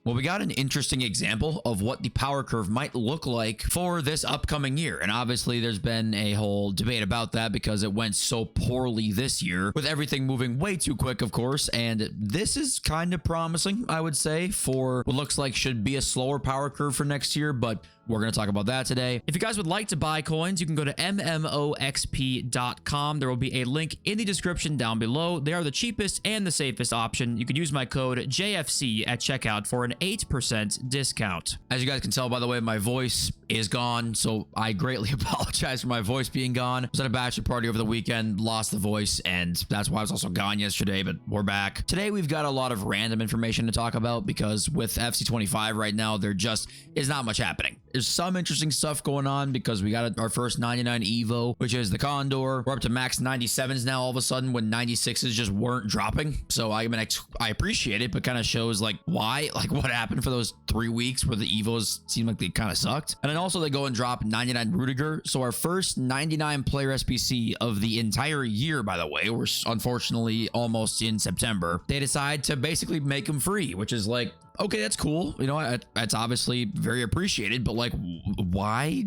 Well, we got an interesting example of what the power curve might look like for this upcoming year. And obviously, there's been a whole debate about that because it went so poorly this year, with everything moving way too quick, of course. And this is kind of promising, I would say, for what looks like should be a slower power curve for next year. But we're going to talk about that today. If you guys would like to buy coins, you can go to mmoxp.com. There will be a link in the description down below. They are the cheapest and the safest option. You can use my code JFC at checkout for an 8% discount. As you guys can tell, by the way, my voice is gone, so I greatly apologize for my voice being gone. I was at a bachelor party over the weekend, lost the voice, and that's why I was also gone yesterday, but we're back. Today, we've got a lot of random information to talk about because with FC25 right now, there just is not much happening. There's some interesting stuff going on because we got our first 99 Evo, which is the Condor. We're up to max 97s now all of a sudden when 96s just weren't dropping. So I mean, I appreciate it, but kind of shows like why, like what happened for those 3 weeks where the Evos seemed like they kind of sucked. And then also they go and drop 99 Rudiger. So our first 99 player SBC of the entire year, by the way, we're unfortunately almost in September. They decide to basically make them free, which is like, okay, that's cool. You know, that's obviously very appreciated, but like, why?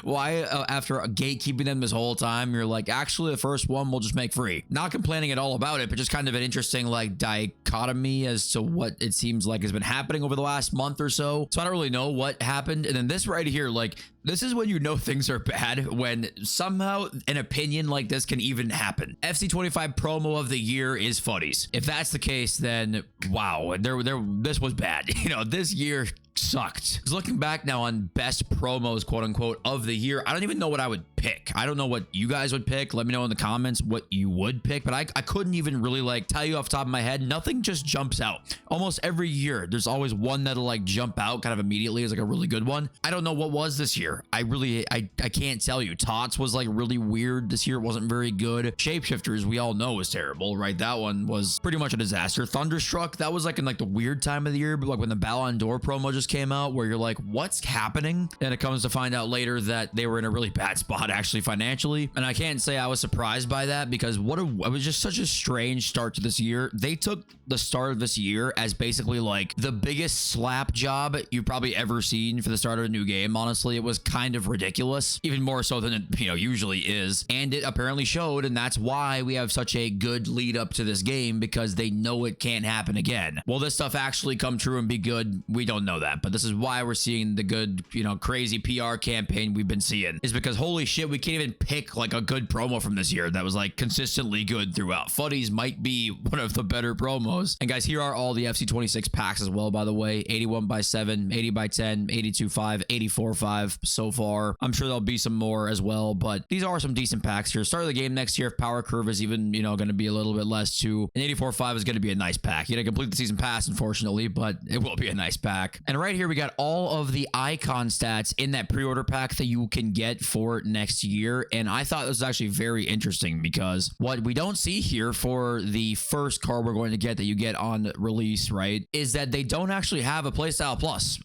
Why after gatekeeping them this whole time, you're like, actually, the first one we'll just make free. Not complaining at all about it, but just kind of an interesting like dichotomy as to what it seems like has been happening over the last month or so. So I don't really know what happened. And then this right here, like, this is when you know things are bad, when somehow an opinion like this can even happen. FC25 promo of the year is futties. If that's the case, then wow, this was bad. You know, this year sucked. Just looking back now on best promos, quote unquote, of the year, I don't even know what I would pick. I don't know what you guys would pick. Let me know in the comments what you would pick, but I couldn't even really like tell you off the top of my head. Nothing just jumps out. Almost every year, there's always one that'll like jump out kind of immediately as like a really good one. I don't know what was this year. I can't tell you. Tots was like really weird this year. It wasn't very good. Shapeshifters, we all know, was terrible, right? That one was pretty much a disaster. Thunderstruck, that was like in like the weird time of the year, but like when the Ballon d'Or promo just came out where you're like, what's happening? And it comes to find out later that they were in a really bad spot actually financially. And I can't say I was surprised by that because it was just such a strange start to this year. They took the start of this year as basically like the biggest slap job you've probably ever seen for the start of a new game. Honestly, it was kind of ridiculous, even more so than it, you know, usually is. And it apparently showed, and that's why we have such a good lead up to this game, because they know it can't happen again. Will this stuff actually come true and be good? We don't know that, but this is why we're seeing the good, you know, crazy PR campaign we've been seeing, is because holy shit, we can't even pick like a good promo from this year that was like consistently good throughout. Futties might be one of the better promos. And guys, here are all the FC26 packs as well, by the way. 81x7, 80x10, 82.5, 84.5 so far. I'm sure there'll be some more as well, but these are some decent packs here. Start of the game next year, if power curve is even, you know, going to be a little bit less too. An 84.5 is going to be a nice pack. You got to complete the season pass, unfortunately, but it will be a nice pack. And right here, we got all of the icon stats in that pre-order pack that you can get for next year. And I thought this was actually very interesting because what we don't see here for the first card we're going to get that you get on release, right, is that they don't actually have a playstyle plus,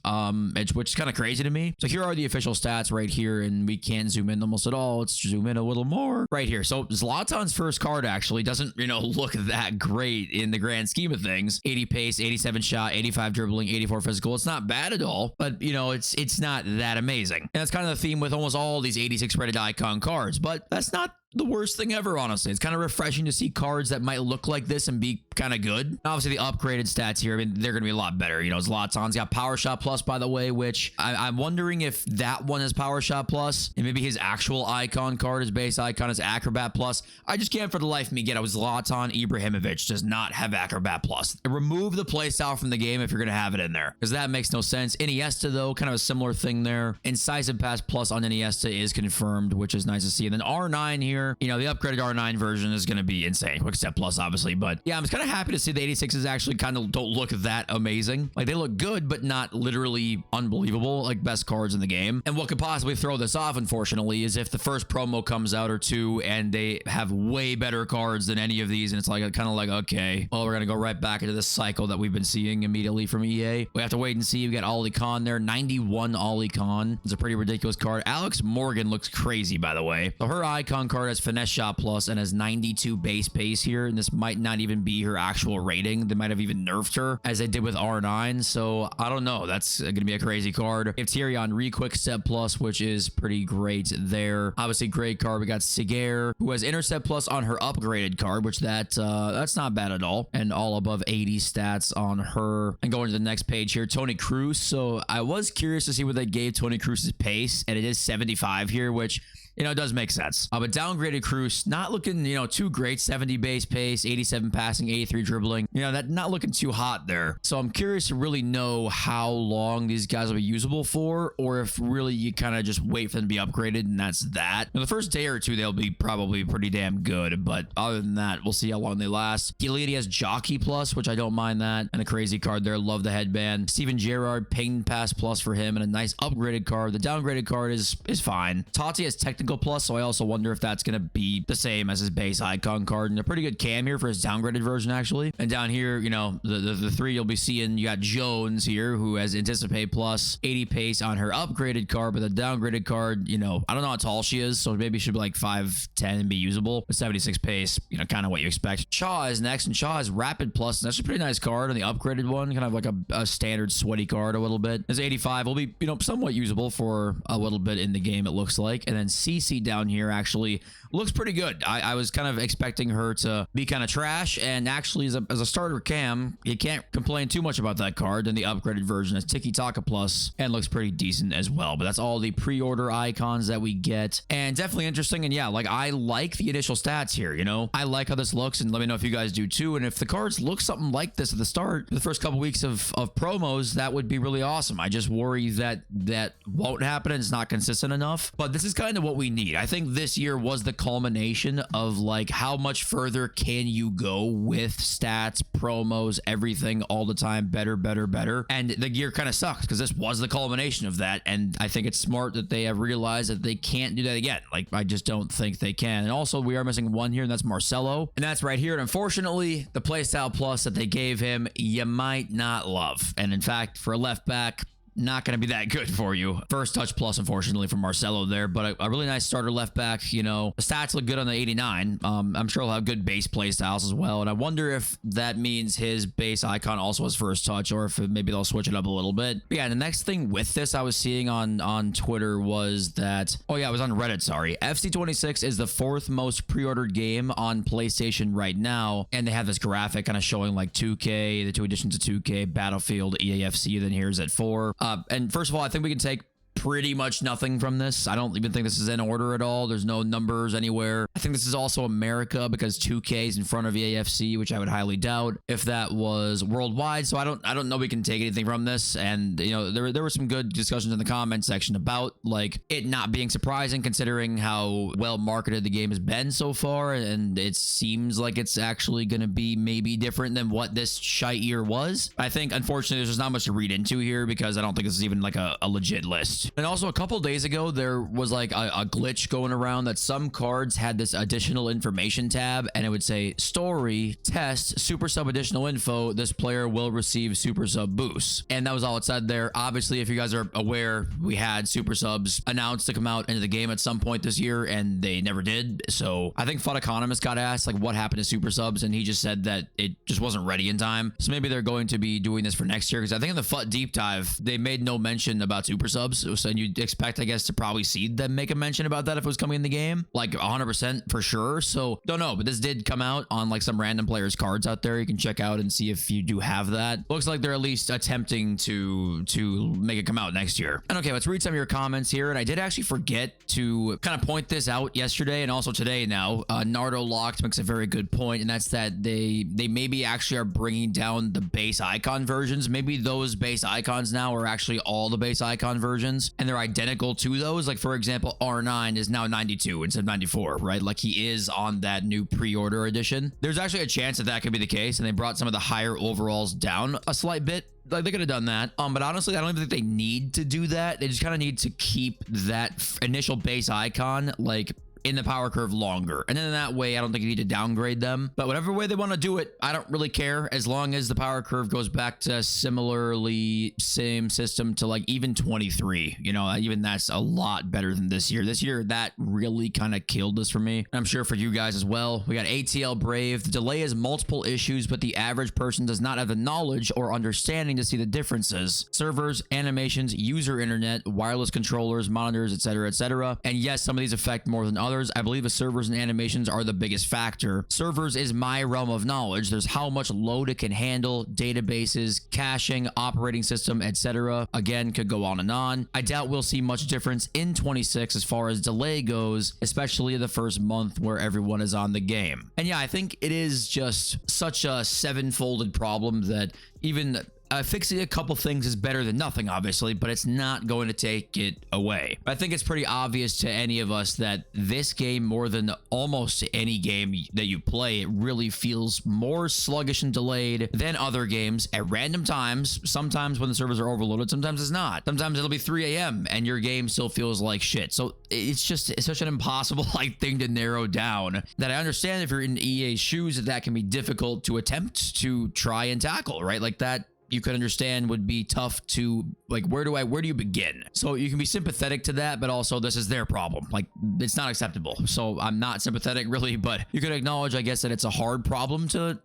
which is kind of crazy to me. So here are the official stats right here, and we can't zoom in almost at all. Let's zoom in a little more right here. So Zlatan's first card actually doesn't, you know, look that great in the grand scheme of things. 80 pace, 87 shot, 85 dribbling, 84 physical. It's not bad at all, but you know, it's not that amazing. And that's kind of the theme with almost all these 86 rated icon cards, but that's not the worst thing ever, honestly. It's kind of refreshing to see cards that might look like this and be kind of good. Obviously, the upgraded stats here, I mean, they're going to be a lot better. You know, Zlatan's got Power Shot Plus, by the way, which I'm wondering if that one is Power Shot Plus, and maybe his actual icon card, his base icon, is Acrobat Plus. I just can't for the life of me get it. Zlatan Ibrahimovic does not have Acrobat Plus. Remove the playstyle from the game if you're going to have it in there, because that makes no sense. Iniesta, though, kind of a similar thing there. Incisive Pass Plus on Iniesta is confirmed, which is nice to see. And then R9 here, you know, the upgraded R9 version is going to be insane. Quick Step Plus, obviously. But yeah, I'm just kind of happy to see the 86s actually kind of don't look that amazing. Like, they look good, but not literally unbelievable, like best cards in the game. And what could possibly throw this off, unfortunately, is if the first promo comes out or two and they have way better cards than any of these. And it's like kind of like, okay, well, we're going to go right back into this cycle that we've been seeing immediately from EA. We have to wait and see. We got Oli Khan there. 91 Oli Khan. It's a pretty ridiculous card. Alex Morgan looks crazy, by the way. So her icon card, has finesse shot plus and has 92 base pace here, and this might not even be her actual rating. They might have even nerfed her as they did with R9, so I don't know. That's gonna be a crazy card. We have Tyrion Quick Step plus, which is pretty great there. Obviously great card. We got Sigaire, who has intercept plus on her upgraded card, which that's not bad at all, and all above 80 stats on her. And going to the next page here, Tony Cruz. So I was curious to see what they gave Tony Cruz's pace, and it is 75 here, which, you know, it does make sense. But downgraded Cruz, not looking, you know, too great. 70 base pace, 87 passing, 83 dribbling. You know, that not looking too hot there. So I'm curious to really know how long these guys will be usable for, or if really you kind of just wait for them to be upgraded and that's that. Now, the first day or two, they'll be probably pretty damn good. But other than that, we'll see how long they last. Gilead has Jockey plus, which I don't mind that. And a crazy card there. Love the headband. Steven Gerrard, Ping Pass plus for him, and a nice upgraded card. The downgraded card is fine. Totti has Technical plus, so I also wonder if that's going to be the same as his base icon card. And a pretty good cam here for his downgraded version, actually. And down here, you know, the three you'll be seeing, you got Jones here, who has Anticipate plus, 80 pace on her upgraded card, but the downgraded card, you know, I don't know how tall she is, so maybe she should be like 5'10 and be usable. But 76 pace, you know, kind of what you expect. Shaw is next, and Shaw has Rapid plus, and that's a pretty nice card on the upgraded one, kind of like a standard sweaty card a little bit. His 85 will be, you know, somewhat usable for a little bit in the game, it looks like. And then CC down here actually looks pretty good. I was kind of expecting her to be kind of trash, and actually as a starter cam, you can't complain too much about that card. And the upgraded version is Tiki Taka plus and looks pretty decent as well. But that's all the pre-order icons that we get, and definitely interesting. And yeah, like, I like the initial stats here, you know, I like how this looks, and let me know if you guys do too. And if the cards look something like this at the start, the first couple weeks of promos, that would be really awesome. I just worry that won't happen and it's not consistent enough. But this is kind of what we need. I think this year was the culmination of like how much further can you go with stats, promos, everything all the time, better. And the year kind of sucks because this was the culmination of that. And I think it's smart that they have realized that they can't do that again. Like, I just don't think they can. And also, we are missing one here, and that's Marcelo, and that's right here. And unfortunately, the playstyle plus that they gave him, you might not love. And in fact, for a left back, not going to be that good for you. First touch plus, unfortunately, for Marcelo there, but a really nice starter left back. You know, the stats look good on the 89. I'm sure he'll have good base play styles as well, and I wonder if that means his base icon also has first touch, or if maybe they'll switch it up a little bit. But yeah, the next thing with this I was seeing on Twitter was that, oh yeah, it was on Reddit, sorry. FC26 is the 4th most pre-ordered game on PlayStation right now, and they have this graphic kind of showing like 2K, the 2 additions to 2K, Battlefield, eafc, then here's at 4. And first of all, I think we can take pretty much nothing from this. I don't even think this is in order at all. There's no numbers anywhere. I think this is also America because 2K is in front of eafc, which I would highly doubt if that was worldwide. So I don't know we can take anything from this. And you know, there were some good discussions in the comment section about like it not being surprising considering how well marketed the game has been so far, and it seems like it's actually going to be maybe different than what this shite year was. I think unfortunately there's just not much to read into here because I don't think this is even like a legit list. And also a couple days ago, there was like a glitch going around that some cards had this additional information tab, and it would say story, test, super sub additional info. This player will receive super sub boosts. And that was all it said there. Obviously, if you guys are aware, we had super subs announced to come out into the game at some point this year, and they never did. So I think Fut Economist got asked like what happened to super subs, and he just said that it just wasn't ready in time. So maybe they're going to be doing this for next year, because I think in the Fut deep dive, they made no mention about super subs. So you'd expect, I guess, to probably see them make a mention about that if it was coming in the game, like 100% for sure. So don't know, but this did come out on like some random players' cards out there. You can check out and see if you do have that. Looks like they're at least attempting to make it come out next year. And okay, let's read some of your comments here. And I did actually forget to kind of point this out yesterday and also today now. Nardo Locked makes a very good point, and that's that they maybe actually are bringing down the base icon versions. Maybe those base icons now are actually all the base icon versions, and they're identical to those. Like, for example, R9 is now 92 instead of 94, right? Like, he is on that new pre-order edition. There's actually a chance that that could be the case, and they brought some of the higher overalls down a slight bit. Like, they could have done that. But honestly, I don't even think they need to do that. They just kind of need to keep that initial base icon, like, in the power curve longer. And then in that way, I don't think you need to downgrade them. But whatever way they want to do it, I don't really care, as long as the power curve goes back to similarly same system to like even 23. You know, even that's a lot better than this year. This year, that really kind of killed this for me. And I'm sure for you guys as well. We got ATL Brave. The delay has multiple issues, but the average person does not have the knowledge or understanding to see the differences. Servers, animations, user internet, wireless controllers, monitors, etc., etc. And yes, some of these affect more than others. I believe the servers and animations are the biggest factor. Servers is my realm of knowledge. There's how much load it can handle, databases, caching, operating system, etc. Again, could go on and on. I doubt we'll see much difference in 26 as far as delay goes, especially the first month where everyone is on the game. And yeah, I think it is just such a seven-folded problem that even fixing a couple things is better than nothing, obviously, but it's not going to take it away. I think it's pretty obvious to any of us that this game, more than almost any game that you play, it really feels more sluggish and delayed than other games at random times. Sometimes when the servers are overloaded, sometimes it's not. Sometimes it'll be 3 a.m. and your game still feels like shit. So it's such an impossible thing to narrow down that I understand if you're in EA's shoes that can be difficult to attempt to try and tackle, right? Like that, you could understand would be tough to, like, where do you begin? So you can be sympathetic to that, but also this is their problem. Like, it's not acceptable. So I'm not sympathetic really, but you could acknowledge, I guess, that it's a hard problem to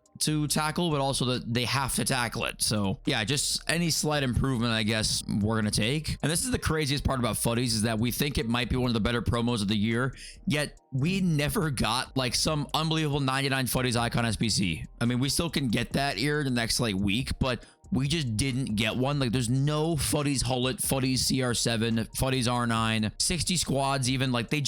tackle, but also that they have to tackle it. So yeah, just any slight improvement, I guess, we're gonna take. And this is the craziest part about futties, is that we think it might be one of the better promos of the year, yet we never got like some unbelievable 99 futties icon SBC. I mean, we still can get that here in the next like week, but we just didn't get one. Like, there's no futties Hullet, futties CR7, futties R9, 60 squads even. Like, we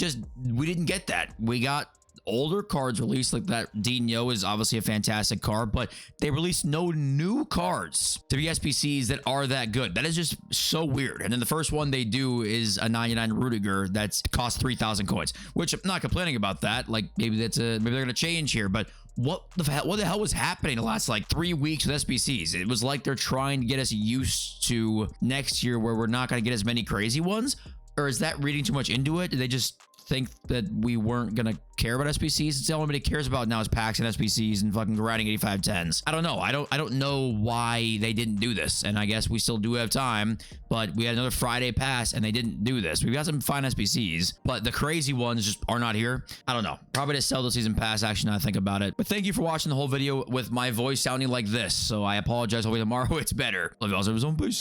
didn't get that. We got older cards released, like that Dino is obviously a fantastic card, but they released no new cards to be SPCs that are that good. That is just so weird. And then the first one they do is a 99 Rudiger that's cost 3,000 coins, which I'm not complaining about that. Like, maybe they're gonna change here, but what the hell was happening the last like 3 weeks with SBCs? It was like they're trying to get us used to next year where we're not going to get as many crazy ones. Or is that reading too much into it? Did they just think that we weren't gonna care about SPCs? It's the only anybody cares about now is packs and SPCs and fucking grinding 8510s. I don't know. I don't know why they didn't do this, and I guess we still do have time, but we had another Friday pass and they didn't do this. We've got some fine SPCs, but the crazy ones just are not here. I don't know. Probably to sell the season pass, actually, now I think about it. But thank you for watching the whole video with my voice sounding like this. So I apologize. Hopefully tomorrow it's better. Love you all. Peace.